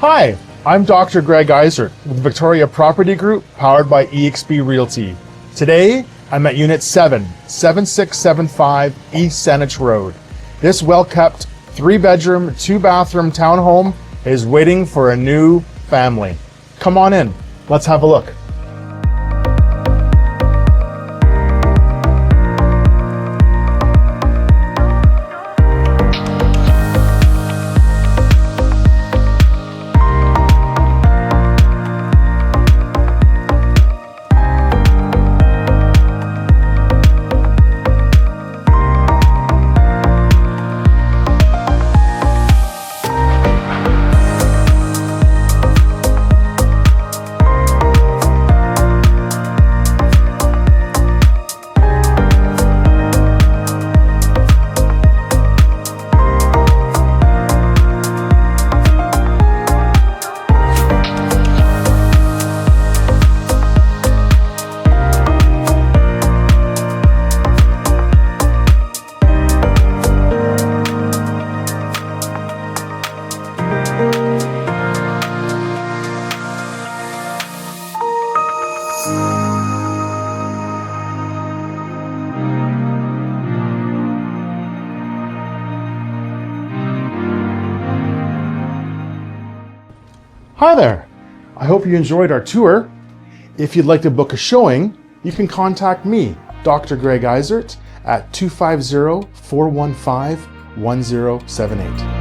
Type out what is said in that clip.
Hi, I'm Dr. Greg Eisert with Victoria Property Group, powered by eXp Realty. Today, I'm at Unit 7, 7675 East Saanich Road. This well-kept 3-bedroom, 2-bathroom townhome is waiting for a new family. Come on in, let's have a look. Hi there, I hope you enjoyed our tour. If you'd like to book a showing, you can contact me, Dr. Greg Eisert, at 250-415-1078.